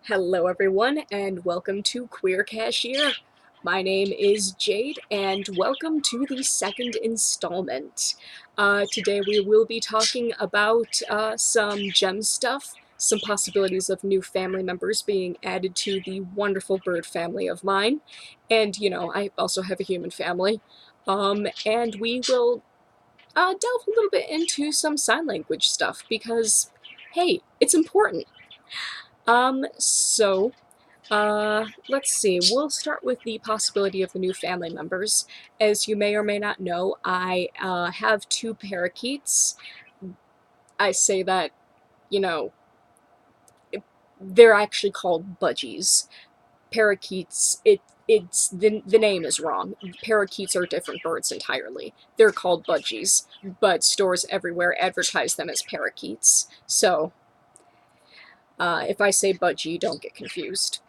Hello everyone and welcome to Queer Cashier. My name is Jade and welcome to the second installment. Today we will be talking about some gem stuff, some possibilities of new family members being added to the wonderful bird family of mine, and I also have a human family. And we will delve a little bit into some sign language stuff because, hey, it's important. Let's see. We'll start with the possibility of the new family members. As you may or may not know, I have two parakeets. I say that, you know, they're actually called budgies. Parakeets, it's the name is wrong. Parakeets are different birds entirely. They're called budgies, but stores everywhere advertise them as parakeets. So if I say budgie, don't get confused.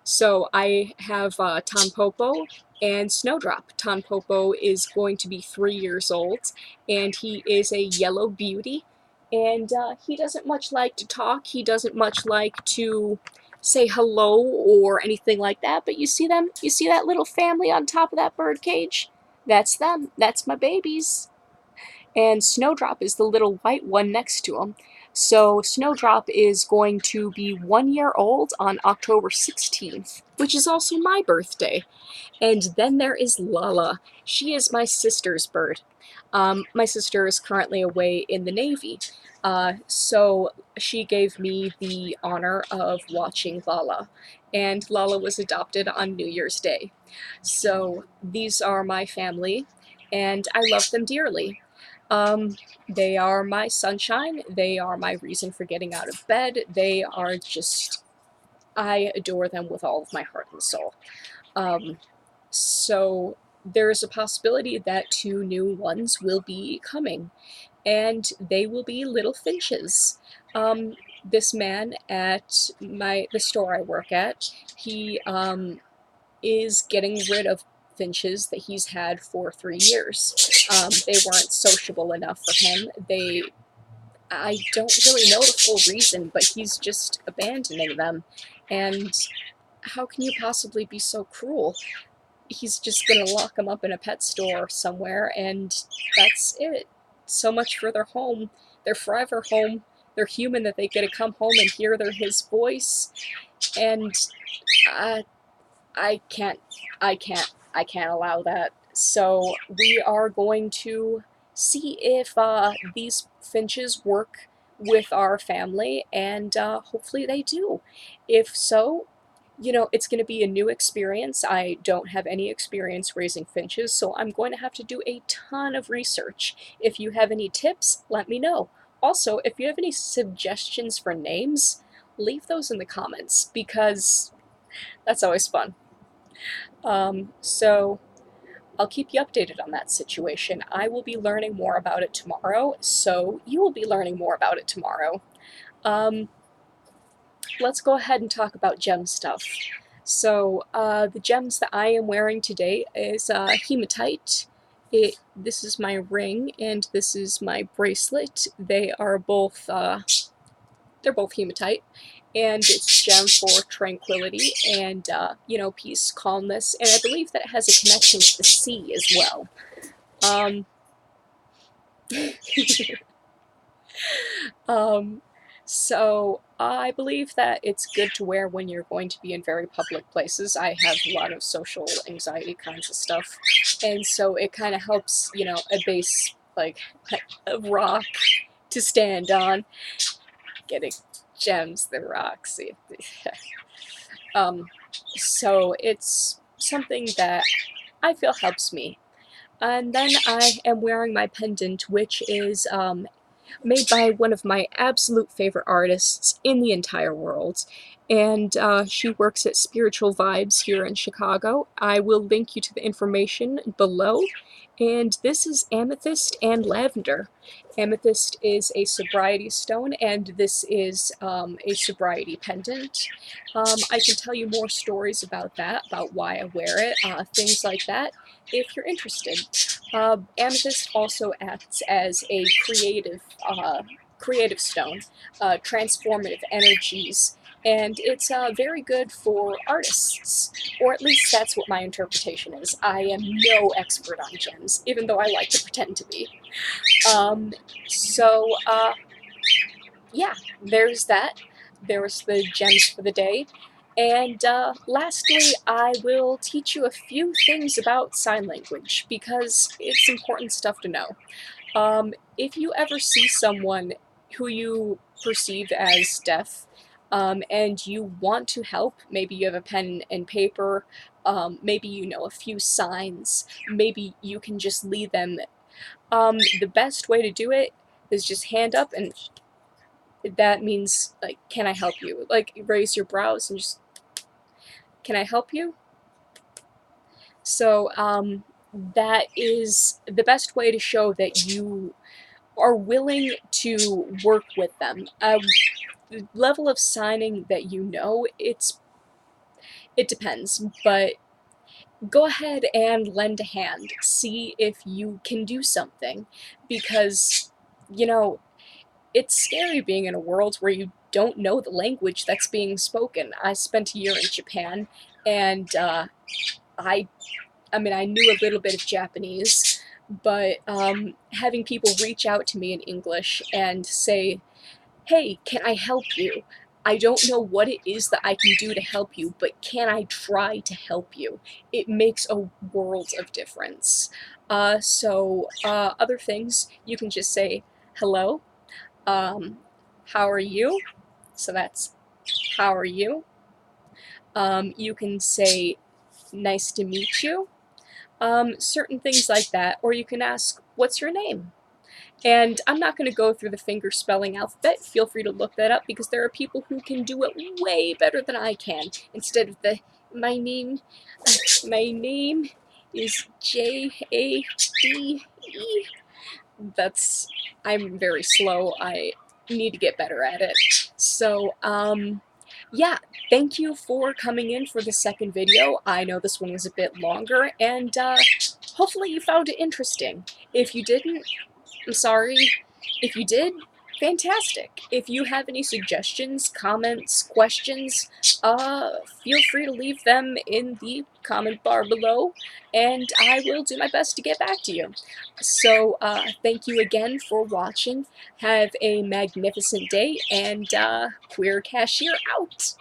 So I have Tanpopo and Snowdrop. Tanpopo is going to be 3 years old, and he is a yellow beauty. And he doesn't much like to talk. He doesn't much like to say hello or anything like that. But you see them? You see that little family on top of that bird cage? That's them. That's my babies. And Snowdrop is the little white one next to him. So Snowdrop is going to be 1 year old on October 16th, which is also my birthday. And then there is Lala. She is my sister's bird. My sister is currently away in the Navy, so she gave me the honor of watching Lala. And Lala was adopted on New Year's Day. So these are my family, and I love them dearly. They are my sunshine. They are my reason for getting out of bed. They are just, I adore them with all of my heart and soul. So there's a possibility that two new ones will be coming, and they will be little finches. This man at the store I work at, he is getting rid of finches that he's had for 3 years. They weren't sociable enough for him. I don't really know the full reason, but he's just abandoning them. And how can you possibly be so cruel? He's just gonna lock them up in a pet store somewhere, and that's it. So much for their home, their forever home. They're human that they get to come home and hear his voice, and uh, I can't, I can't allow that. So we are going to see if these finches work with our family, and hopefully they do. If so, it's going to be a new experience. I don't have any experience raising finches, so I'm going to have to do a ton of research. If you have any tips, let me know. Also, if you have any suggestions for names, leave those in the comments because that's always fun. So I'll keep you updated on that situation. I will be learning more about it tomorrow, so you will be learning more about it tomorrow. Um, let's go ahead and talk about gem stuff. So the gems that I am wearing today is hematite. This is my ring and this is my bracelet. They are both they're both hematite, and it's gem for tranquility and peace, calmness, and I believe that it has a connection to the sea as well. Um, um, so I believe that it's good to wear when you're going to be in very public places. I have a lot of social anxiety kinds of stuff, and so it kind of helps, a base like a rock to stand on. Getting gems, the rocks. um, so it's something that I feel helps me. And then I am wearing my pendant, which is made by one of my absolute favorite artists in the entire world. And she works at Spiritual Vibes here in Chicago. I will link you to the information below. And this is amethyst and lavender. Amethyst is a sobriety stone, and this is a sobriety pendant. I can tell you more stories about that, about why I wear it, things like that, if you're interested. Amethyst also acts as a creative stone, transformative energies, and it's very good for artists, or at least that's what my interpretation is. I am no expert on gems, even though I like to pretend to be. Um, so, yeah, there's that. There's the gems for the day. And lastly, I will teach you a few things about sign language because it's important stuff to know. If you ever see someone who you perceive as deaf, and you want to help, maybe you have a pen and paper, maybe you know a few signs, maybe you can just lead them. The best way to do it is just hand up, and that means, like, can I help you? Like, raise your brows and just, can I help you? So, that is the best way to show that you are willing to work with them. The level of signing that you know, it depends, but go ahead and lend a hand. See if you can do something, because, you know, it's scary being in a world where you don't know the language that's being spoken. I spent a year in Japan, and I, I mean, I knew a little bit of Japanese, but having people reach out to me in English and say, "Hey, can I help you? I don't know what it is that I can do to help you, but can I try to help you?" It makes a world of difference. Other things, you can just say, "Hello, um, how are you?" So that's, "How are you?" You can say, "Nice to meet you." Certain things like that. Or you can ask, "What's your name?" And I'm not going to go through the finger spelling alphabet. Feel free to look that up because there are people who can do it way better than I can. Instead of the, my name, my name is Jade. That's, I'm very slow. I need to get better at it. So, yeah, thank you for coming in for the second video. I know this one was a bit longer, and hopefully you found it interesting. If you didn't, I'm sorry. If you did, fantastic. If you have any suggestions, comments, questions, feel free to leave them in the comment bar below, and I will do my best to get back to you. So, thank you again for watching. Have a magnificent day, and Queer Cashier out!